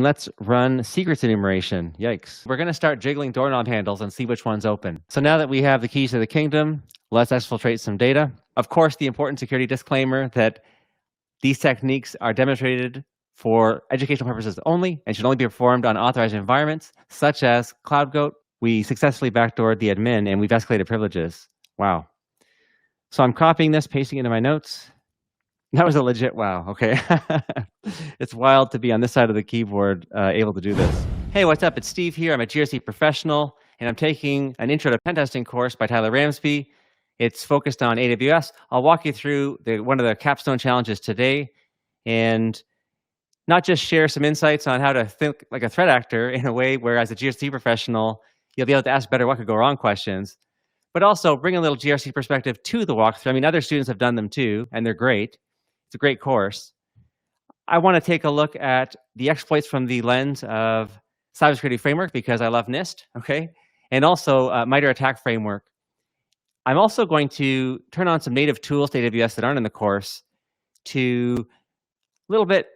Let's run secrets enumeration. Yikes. We're going to start jiggling doorknob handles and see which one's open. So now that we have the keys to the kingdom, let's exfiltrate some data. Of course, the important security disclaimer that these techniques are demonstrated for educational purposes only and should only be performed on authorized environments, such as CloudGoat. We successfully backdoored the admin and we've escalated privileges. Wow. So I'm copying this, pasting it into my notes. That was a legit wow, okay. It's wild to be on this side of the keyboard able to do this. Hey, what's up? It's Steve here. I'm a GRC professional, and I'm taking an Intro to Pentesting course by Tyler Ramsbey. It's focused on AWS. I'll walk you through one of the capstone challenges today, and not just share some insights on how to think like a threat actor in a way where as a GRC professional, you'll be able to ask better what could go wrong questions, but also bring a little GRC perspective to the walkthrough. I mean, other students have done them too, and they're great. It's a great course. I want to take a look at the exploits from the lens of cybersecurity framework because I love NIST, okay? And also MITRE ATT&CK framework. I'm also going to turn on some native tools to AWS that aren't in the course to a little bit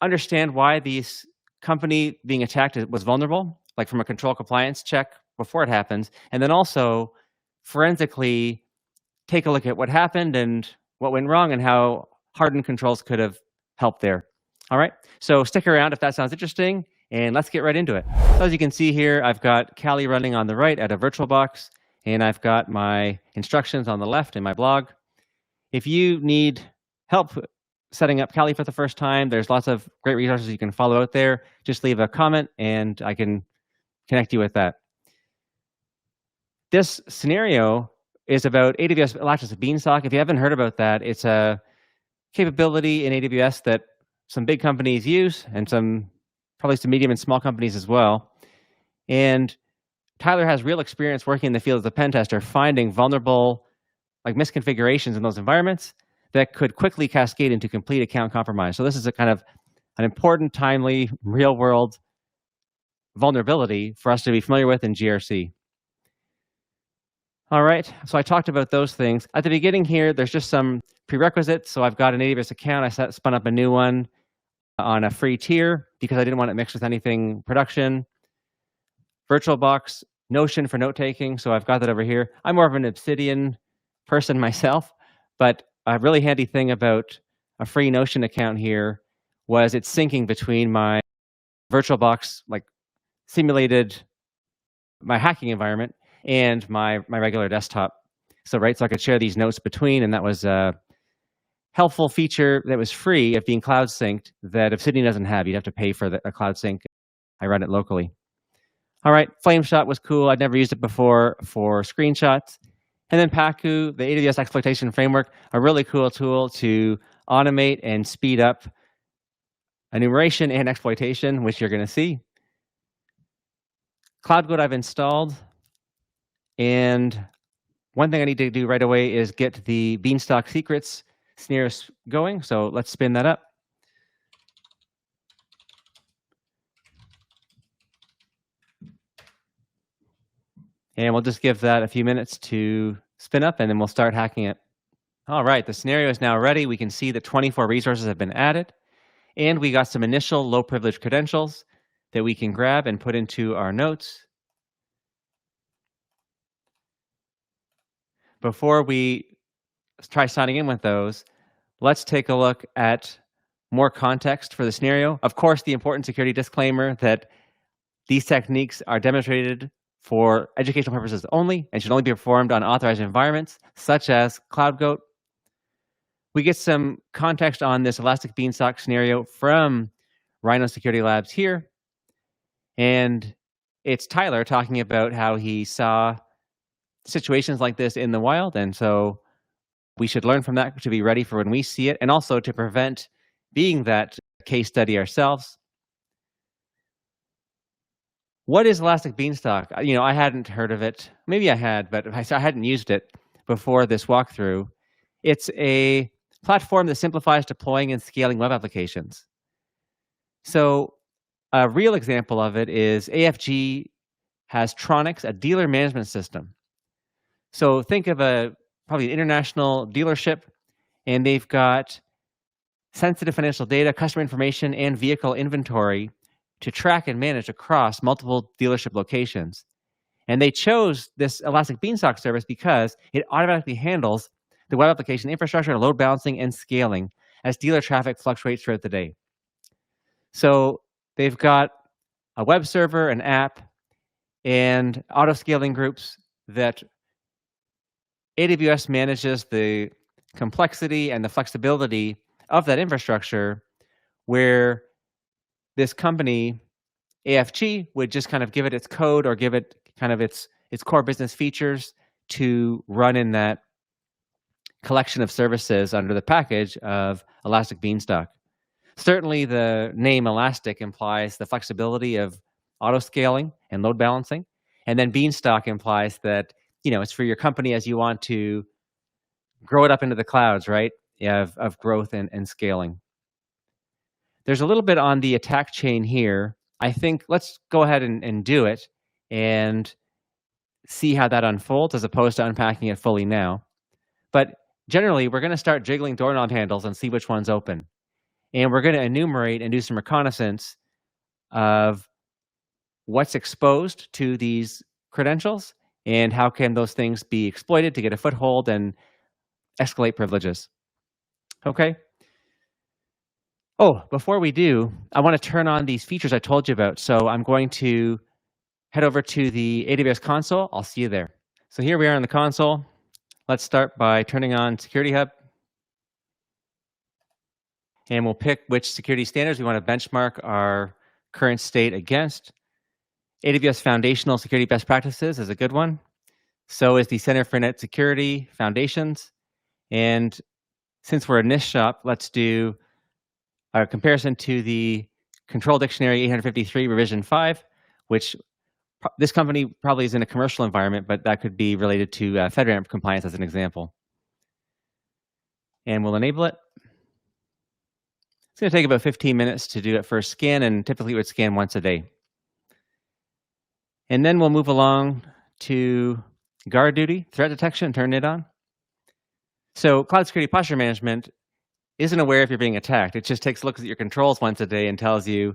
understand why this company being attacked was vulnerable, like from a control compliance check before it happens, and then also forensically take a look at what happened and what went wrong and how hardened controls could have helped there. All right, so stick around if that sounds interesting, and let's get right into it. So as you can see here, I've got Kali running on the right at a VirtualBox, and I've got my instructions on the left in my blog. If you need help setting up Kali for the first time, there's lots of great resources you can follow out there. Just leave a comment, and I can connect you with that. This scenario is about AWS Elastic Beanstalk. If you haven't heard about that, it's a capability in AWS that some big companies use and probably some medium and small companies as well. And Tyler has real experience working in the field as a pen tester, finding vulnerable like misconfigurations in those environments that could quickly cascade into complete account compromise. So this is a kind of an important, timely, real-world vulnerability for us to be familiar with in GRC. All right, so I talked about those things. At the beginning here, there's just some prerequisites. So I've got an AWS account. I spun up a new one on a free tier because I didn't want it mixed with anything production. VirtualBox, Notion for note-taking. So I've got that over here. I'm more of an Obsidian person myself, but a really handy thing about a free Notion account here was it's syncing between my VirtualBox, like simulated my hacking environment, and my regular desktop. So I could share these notes between, and that was a helpful feature that was free of being cloud synced that Obsidian doesn't have. You'd have to pay for a cloud sync. I run it locally. All right, FlameShot was cool. I'd never used it before for screenshots. And then Pacu, the AWS Exploitation framework, a really cool tool to automate and speed up enumeration and exploitation, which you're going to see. CloudGoat I've installed. And one thing I need to do right away is get the Beanstalk secrets scenarios going. So let's spin that up. And we'll just give that a few minutes to spin up, and then we'll start hacking it. All right, the scenario is now ready. We can see that 24 resources have been added, and we got some initial low privilege credentials that we can grab and put into our notes. Before we try signing in with those, let's take a look at more context for the scenario. Of course, the important security disclaimer that these techniques are demonstrated for educational purposes only and should only be performed on authorized environments, such as CloudGoat. We get some context on this Elastic Beanstalk scenario from Rhino Security Labs here. And it's Tyler talking about how he saw situations like this in the wild. And so we should learn from that to be ready for when we see it, and also to prevent being that case study ourselves. What is Elastic Beanstalk? I hadn't heard of it. Maybe I had, but I hadn't used it before this walkthrough. It's a platform that simplifies deploying and scaling web applications. So a real example of it is AFG has Tronix, a dealer management system. So think of probably an international dealership, and they've got sensitive financial data, customer information, and vehicle inventory to track and manage across multiple dealership locations. And they chose this Elastic Beanstalk service because it automatically handles the web application infrastructure, load balancing, and scaling as dealer traffic fluctuates throughout the day. So they've got a web server, an app, and auto-scaling groups that AWS manages the complexity and the flexibility of that infrastructure, where this company, AFG, would just kind of give it its code or give it kind of its core business features to run in that collection of services under the package of Elastic Beanstalk. Certainly, the name Elastic implies the flexibility of auto-scaling and load balancing. And then Beanstalk implies that, it's for your company as you want to grow it up into the clouds, right, of growth and scaling. There's a little bit on the attack chain here. I think let's go ahead and do it and see how that unfolds as opposed to unpacking it fully now. But generally, we're going to start jiggling doorknob handles and see which one's open. And we're going to enumerate and do some reconnaissance of what's exposed to these credentials and how can those things be exploited to get a foothold and escalate privileges. Okay. Oh, before we do, I want to turn on these features I told you about. So I'm going to head over to the AWS console. I'll see you there. So here we are in the console. Let's start by turning on Security Hub. And we'll pick which security standards we want to benchmark our current state against. AWS Foundational Security Best Practices is a good one. So is the Center for Net Security Foundations. And since we're a NIST shop, let's do a comparison to the Control Dictionary 853 Revision 5, which this company probably is in a commercial environment, but that could be related to FedRAMP compliance as an example. And we'll enable it. It's going to take about 15 minutes to do that first scan, and typically it would scan once a day. And then we'll move along to GuardDuty, threat detection, turn it on. So Cloud Security Posture Management isn't aware if you're being attacked. It just takes a look at your controls once a day and tells you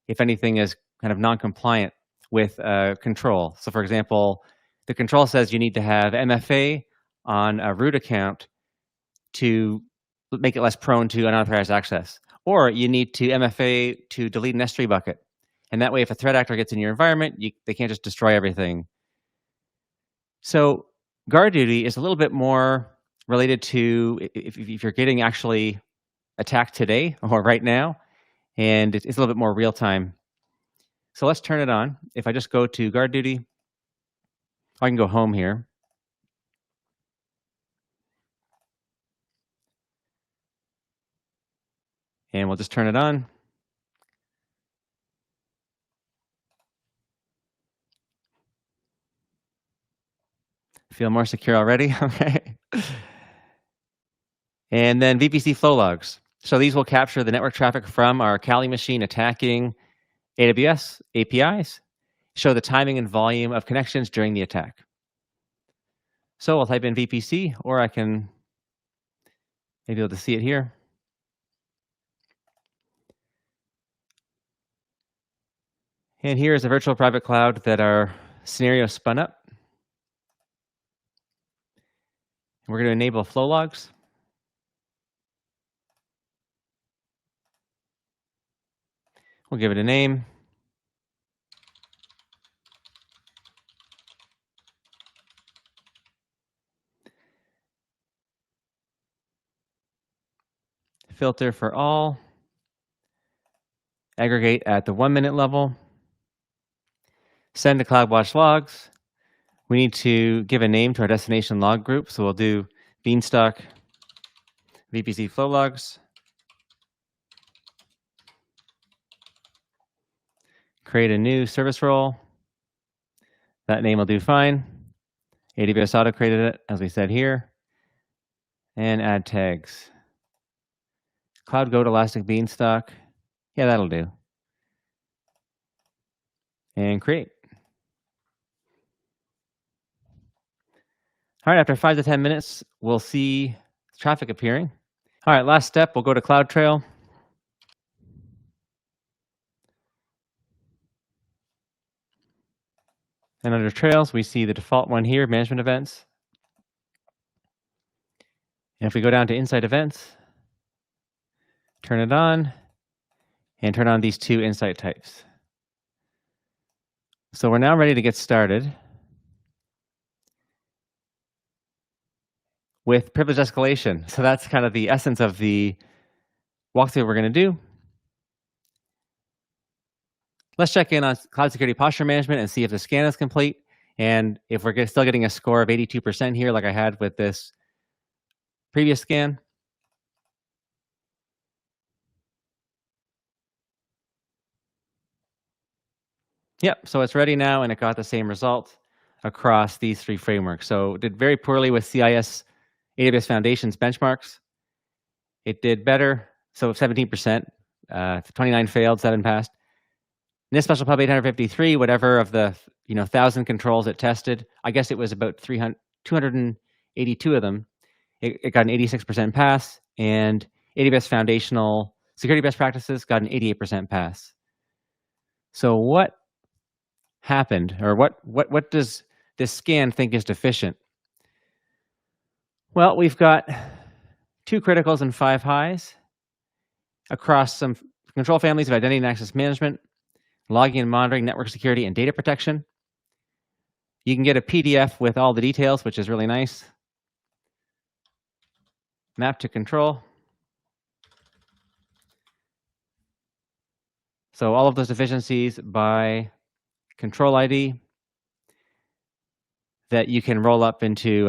if anything is kind of non-compliant with control. So for example, the control says you need to have MFA on a root account to make it less prone to unauthorized access. Or you need to MFA to delete an S3 bucket. And that way, if a threat actor gets in your environment, they can't just destroy everything. So GuardDuty is a little bit more related to if you're getting actually attacked today or right now, and it's a little bit more real time. So let's turn it on. If I just go to GuardDuty, I can go home here. And we'll just turn it on. Feel more secure already? Okay. And then VPC Flow Logs. So these will capture the network traffic from our Kali machine attacking AWS APIs, show the timing and volume of connections during the attack. So I'll type in VPC, or I can maybe be able to see it here. And here is a virtual private cloud that our scenario spun up. We're going to enable flow logs. We'll give it a name. Filter for all. Aggregate at the 1 minute level. Send to CloudWatch logs. We need to give a name to our destination log group. So we'll do Beanstalk VPC Flow Logs. Create a new service role. That name will do fine. AWS auto created it, as we said here. And add tags. CloudGoat Elastic Beanstalk. Yeah, that'll do. And create. All right, after 5 to 10 minutes, we'll see traffic appearing. All right, last step, we'll go to CloudTrail. And under trails, we see the default one here, management events. And if we go down to insight events, turn it on, and turn on these two insight types. So we're now ready to get started with privilege escalation. So that's kind of the essence of the walkthrough we're going to do. Let's check in on Cloud Security Posture Management and see if the scan is complete. And if we're still getting a score of 82% here, like I had with this previous scan. Yep, so it's ready now, and it got the same result across these three frameworks. So it did very poorly with CIS AWS Foundations benchmarks. It did better, so 17%, 29 failed, 7 passed. NIST Special Pub 853, whatever of the 1,000 controls it tested, I guess it was about 282 of them. It got an 86% pass, and AWS Foundational Security Best Practices got an 88% pass. So what happened, or what does this scan think is deficient? Well, we've got 2 criticals and 5 highs across some control families of identity and access management, logging and monitoring, network security, and data protection. You can get a PDF with all the details, which is really nice. Map to control. So all of those deficiencies by control ID that you can roll up into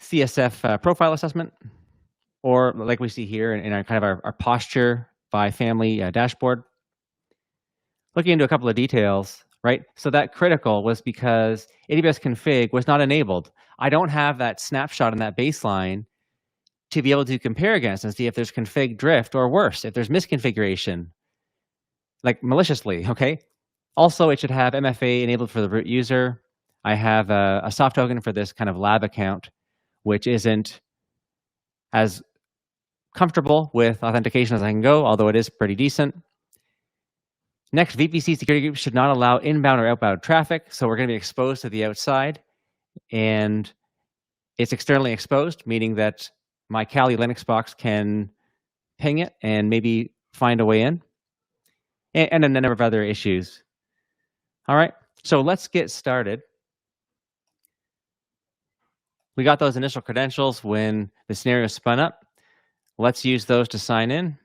CSF profile assessment, or like we see here in our kind of our posture by family dashboard. Looking into a couple of details, right? So that critical was because AWS config was not enabled. I don't have that snapshot in that baseline to be able to compare against and see if there's config drift, or worse, if there's misconfiguration, like maliciously, okay? Also, it should have MFA enabled for the root user. I have a soft token for this kind of lab account, which isn't as comfortable with authentication as I can go, although it is pretty decent. Next, VPC security groups should not allow inbound or outbound traffic. So we're going to be exposed to the outside, and it's externally exposed, meaning that my Kali Linux box can ping it and maybe find a way in, and a number of other issues. All right, so let's get started. We got those initial credentials when the scenario spun up. Let's use those to sign in.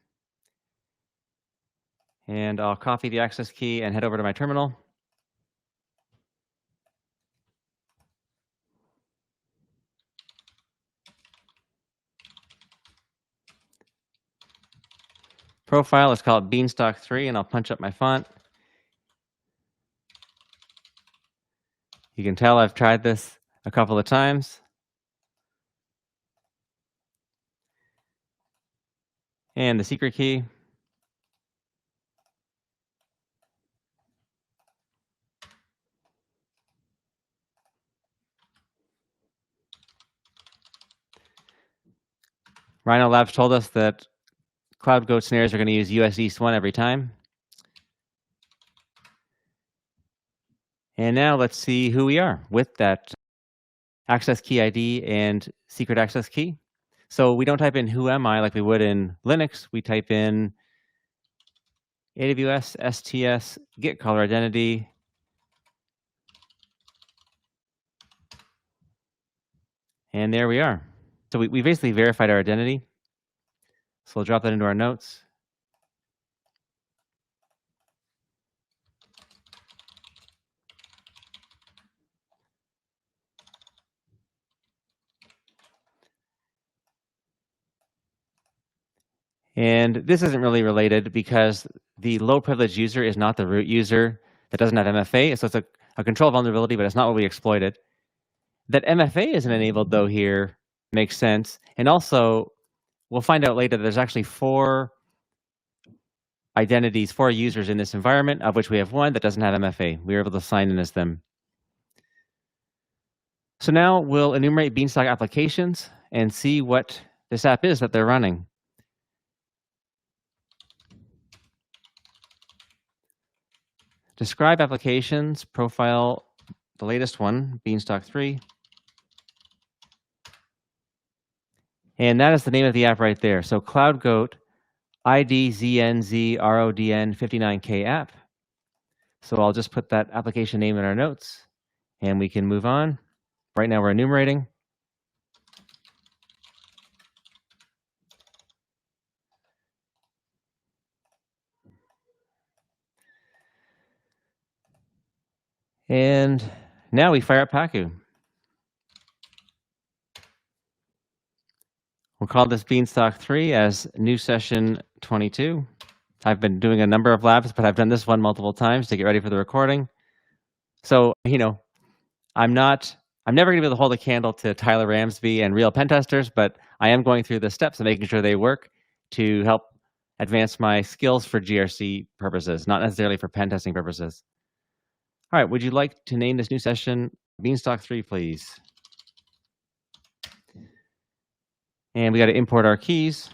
And I'll copy the access key and head over to my terminal. Profile, let's call it Beanstalk 3, and I'll punch up my font. You can tell I've tried this a couple of times. And the secret key. Rhino Labs told us that CloudGoat snares are going to use US East 1 every time. And now let's see who we are with that access key ID and secret access key. So we don't type in who am I like we would in Linux. We type in AWS STS get caller identity. And there we are. So we basically verified our identity. So we'll drop that into our notes. And this isn't really related because the low privilege user is not the root user that doesn't have MFA. So it's a control vulnerability, but it's not what we exploited. That MFA isn't enabled though here makes sense. And also, we'll find out later that there's actually 4 identities, 4 users in this environment, of which we have 1 that doesn't have MFA. We were able to sign in as them. So now we'll enumerate Beanstalk applications and see what this app is that they're running. describe applications, profile the latest one, Beanstalk 3. And that is the name of the app right there. So CloudGoat IDZNZRODN59K app. So I'll just put that application name in our notes and we can move on. Right now we're enumerating. And now we fire up Pacu. We'll call this Beanstalk 3 as new session 22. I've been doing a number of labs, but I've done this one multiple times to get ready for the recording. So, I'm never going to be able to hold a candle to Tyler Ramsbey and real pen testers, but I am going through the steps and making sure they work to help advance my skills for GRC purposes, not necessarily for pen testing purposes. All right, would you like to name this new session Beanstalk 3, please? And we got to import our keys.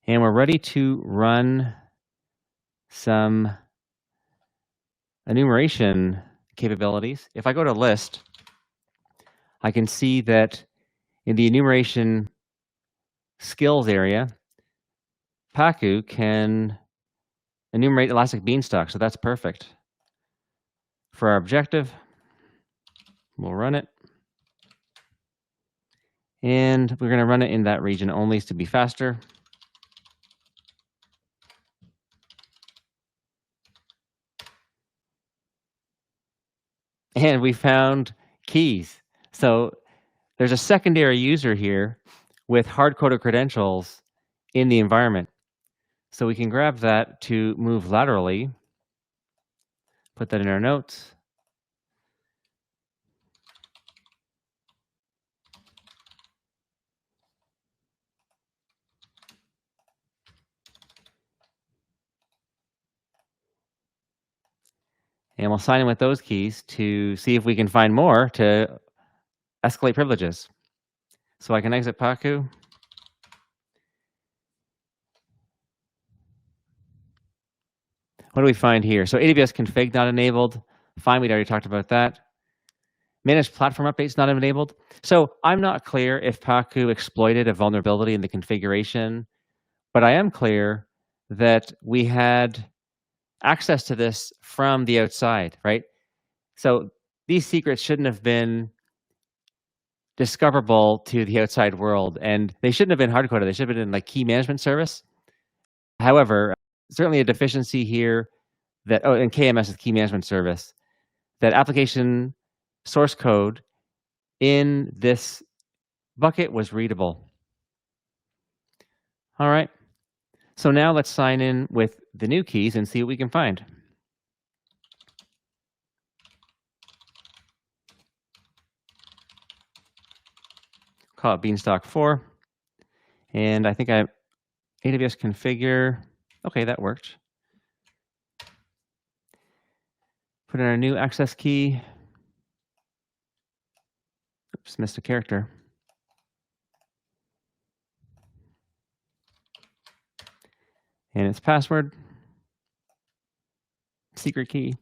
And we're ready to run some enumeration capabilities. If I go to list, I can see that in the enumeration skills area, Pacu can enumerate Elastic Beanstalk, so that's perfect. For our objective, we'll run it. And we're going to run it in that region only to be faster. And we found keys. So there's a secondary user here with hard-coded credentials in the environment. So we can grab that to move laterally, put that in our notes. And we'll sign in with those keys to see if we can find more to escalate privileges. So I can exit Pacu. What do we find here? So AWS config not enabled. Fine, we'd already talked about that. Managed platform updates not enabled. So I'm not clear if Pacu exploited a vulnerability in the configuration, but I am clear that we had access to this from the outside, right? So these secrets shouldn't have been discoverable to the outside world, and they shouldn't have been hard-coded. They should have been in like key management service. However, certainly a deficiency here that, and KMS is key management service, that application source code in this bucket was readable. All right. So now let's sign in with the new keys and see what we can find. Call it Beanstalk 4. And I think I AWS configure. Okay, that worked. Put in our new access key. Oops, missed a character. And its password. Secret key.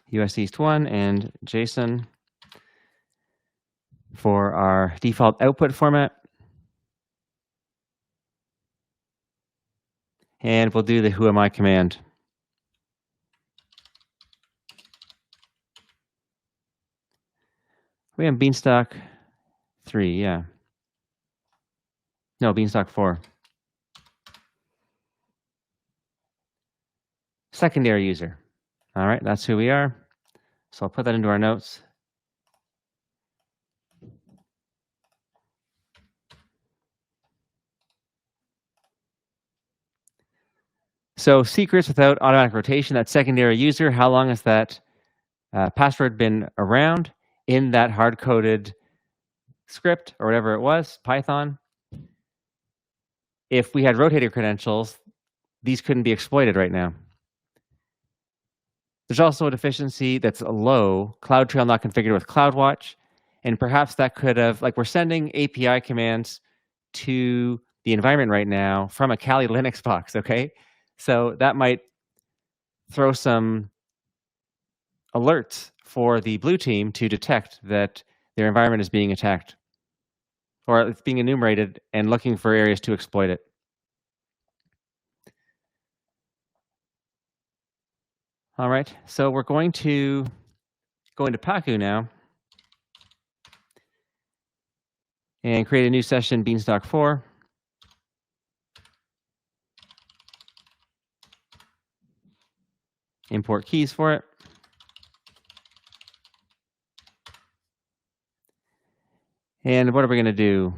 US East 1 and JSON for our default output format. And we'll do the who am I command. We have Beanstalk 3, yeah. No, Beanstalk 4. Secondary user. All right, that's who we are. So I'll put that into our notes. So secrets without automatic rotation, that secondary user, how long has that password been around in that hard-coded script or whatever it was, Python? If we had rotated credentials, these couldn't be exploited right now. There's also a deficiency that's low, CloudTrail not configured with CloudWatch. And perhaps that could have, like we're sending API commands to the environment right now from a Kali Linux box, okay? So that might throw some alerts for the blue team to detect that their environment is being attacked or it's being enumerated and looking for areas to exploit it. All right, so we're going to go into Pacu now and create a new session, Beanstalk 4. Import keys for it. And what are we going to do?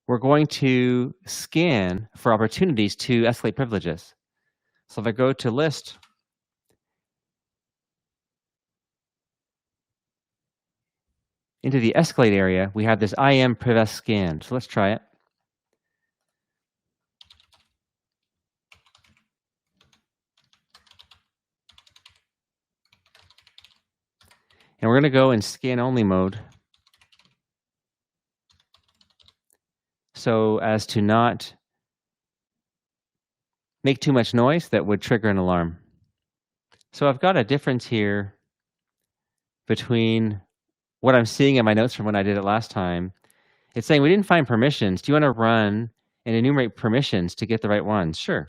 We're going to scan for opportunities to escalate privileges. So if I go to list, into the escalate area, we have this IAM priv scan. So let's try it. And we're going to go in scan only mode so as to not make too much noise that would trigger an alarm. So I've got a difference here between what I'm seeing in my notes from when I did it last time. It's saying we didn't find permissions. Do you want to run and enumerate permissions to get the right ones? Sure.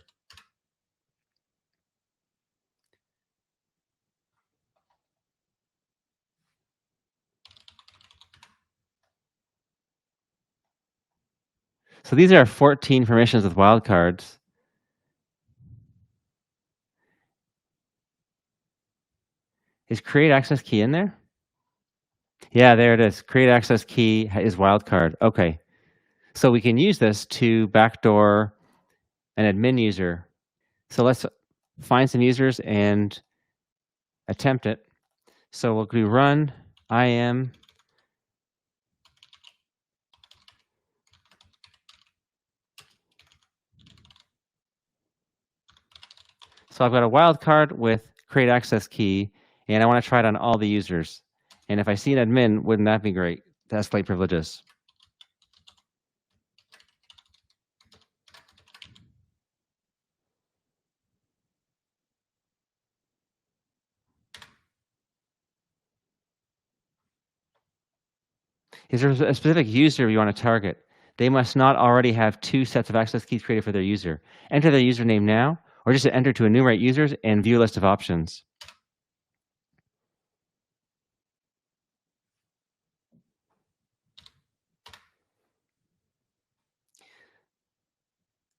So these are 14 permissions with wildcards. Is create access key in there? Yeah, there it is. Create access key is wildcard. Okay. So we can use this to backdoor an admin user. So let's find some users and attempt it. So we'll do run IAM. So I've got a wildcard with create access key, and I want to try it on all the users. And if I see an admin, wouldn't that be great to escalate privileges? Is there a specific user you want to target? They must not already have 2 sets of access keys created for their user. Enter their username now, or just enter to enumerate users and view a list of options.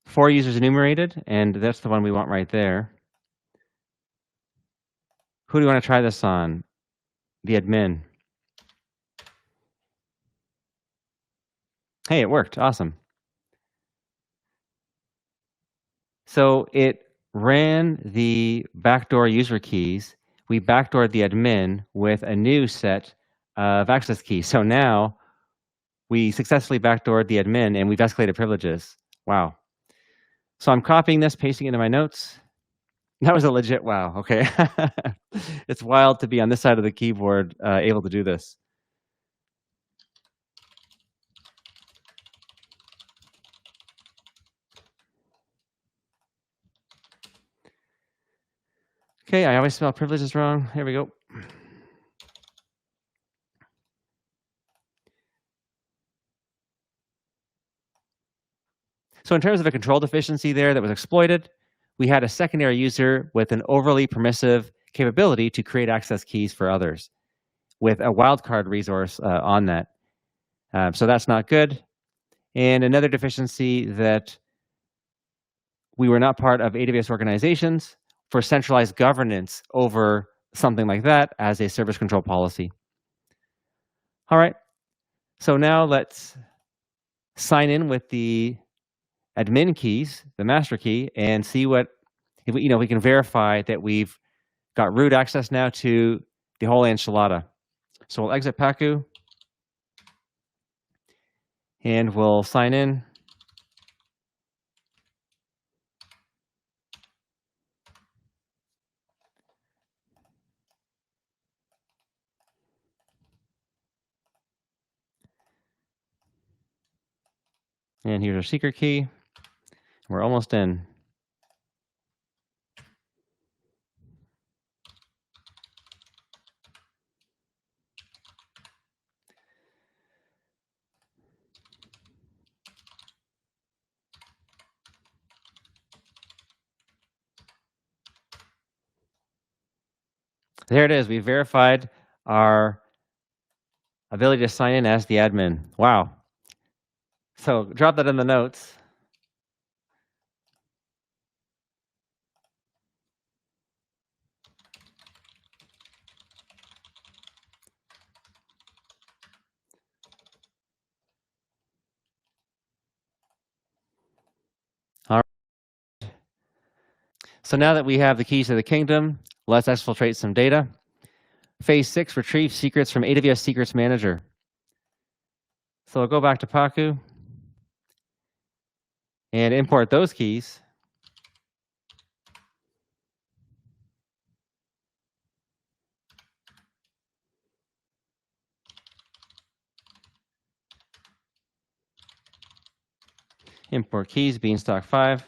Four users enumerated, and that's the one we want right there. Who do you want to try this on? The admin. Hey, it worked. Awesome. So it ran the backdoor user keys. We backdoored the admin with a new set of access keys. So now we successfully backdoored the admin and we've escalated privileges. Wow. So I'm copying this, pasting it into my notes. That was a legit wow. Okay. It's wild to be on this side of the keyboard able to do this. Okay, I always spell privileges wrong. Here we go. So in terms of a control deficiency there that was exploited, we had a secondary user with an overly permissive capability to create access keys for others with a wildcard resource on that. So that's not good. And another deficiency that we were not part of AWS organizations for centralized governance over something like that as a service control policy. All right. So now let's sign in with the admin keys, the master key, and see what, if we, we can verify that we've got root access now to the whole enchilada. So we'll exit Pacu and we'll sign in. And here's our secret key. We're almost in. There it is. We verified our ability to sign in as the admin. Wow. So drop that in the notes. All right. So now that we have the keys to the kingdom, let's exfiltrate some data. Phase 6, retrieve secrets from AWS Secrets Manager. So we'll go back to Pacu and import those keys. Import keys, Beanstalk 5.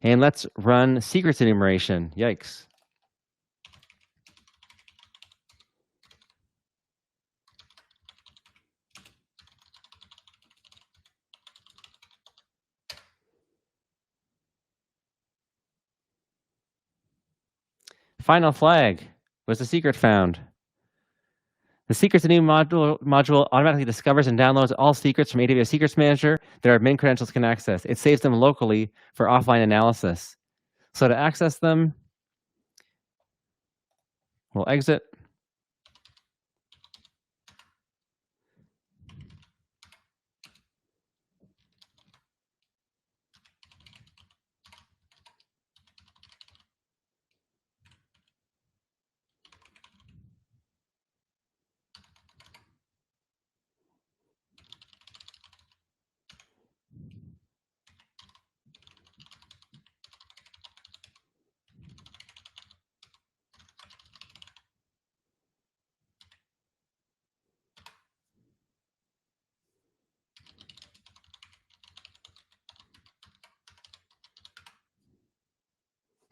And let's run secrets enumeration. Yikes. Final flag. Was the secret found? The secrets new module automatically discovers and downloads all secrets from AWS Secrets Manager that our admin credentials can access. It saves them locally for offline analysis. So to access them, we'll exit.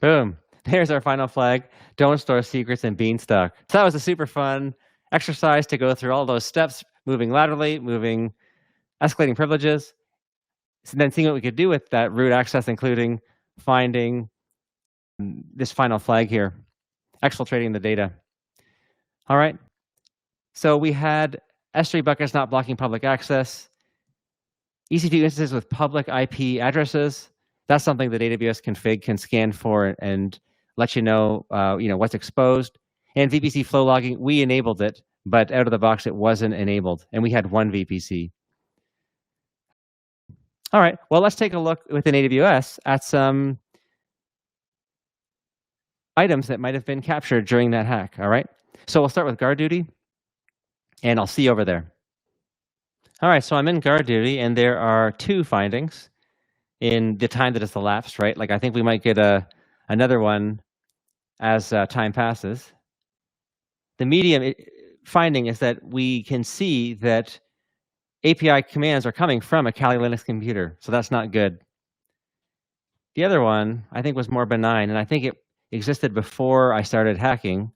Boom. There's our final flag. Don't store secrets in Beanstalk. So that was a super fun exercise to go through all those steps, moving laterally, escalating privileges, and then seeing what we could do with that root access, including finding this final flag here, exfiltrating the data. All right. So we had S3 buckets not blocking public access, EC2 instances with public IP addresses. That's something that AWS config can scan for and let you know what's exposed. And VPC flow logging, we enabled it, but out of the box, it wasn't enabled. And we had one VPC. All right, well, let's take a look within AWS at some items that might have been captured during that hack, all right? So we'll start with GuardDuty, and I'll see you over there. All right, so I'm in GuardDuty, and there are 2 findings in the time that has elapsed, right? Like I think we might get another one as time passes. The medium finding is that we can see that API commands are coming from a Kali Linux computer, so that's not good. The other one I think was more benign, and I think it existed before I started hacking.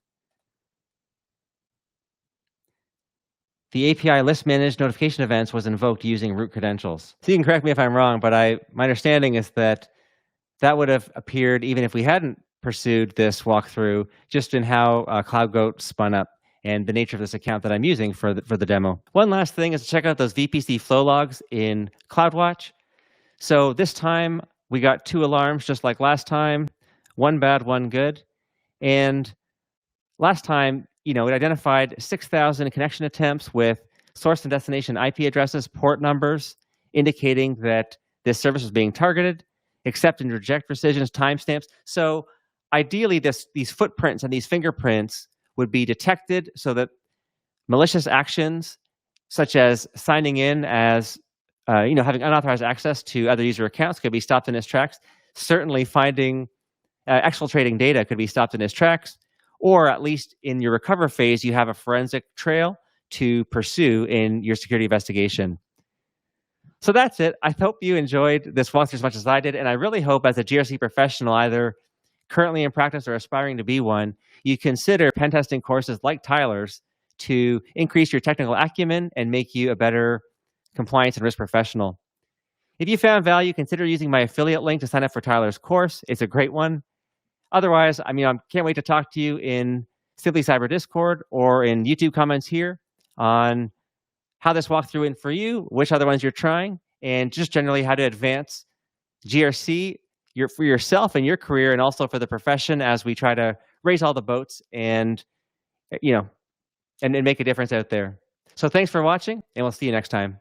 The API list managed notification events was invoked using root credentials. So you can correct me if I'm wrong, but my understanding is that that would have appeared even if we hadn't pursued this walkthrough, just in how CloudGoat spun up and the nature of this account that I'm using for the demo. One last thing is to check out those VPC Flow Logs in CloudWatch. So this time we got 2 alarms just like last time, 1 bad, 1 good. And last time, it identified 6,000 connection attempts with source and destination IP addresses, port numbers, indicating that this service was being targeted, accept and reject precisions, timestamps. So ideally, these footprints and these fingerprints would be detected so that malicious actions, such as signing in as, having unauthorized access to other user accounts, could be stopped in its tracks. Certainly, finding exfiltrating data could be stopped in its tracks, or at least in your recover phase, you have a forensic trail to pursue in your security investigation. So that's it. I hope you enjoyed this walkthrough as much as I did, and I really hope as a GRC professional, either currently in practice or aspiring to be one, you consider pen testing courses like Tyler's to increase your technical acumen and make you a better compliance and risk professional. If you found value, consider using my affiliate link to sign up for Tyler's course. It's a great one. Otherwise, I can't wait to talk to you in Simply Cyber Discord or in YouTube comments here on how this walkthrough went for you, which other ones you're trying, and just generally how to advance GRC for yourself and your career, and also for the profession as we try to raise all the boats and and make a difference out there. So thanks for watching, and we'll see you next time.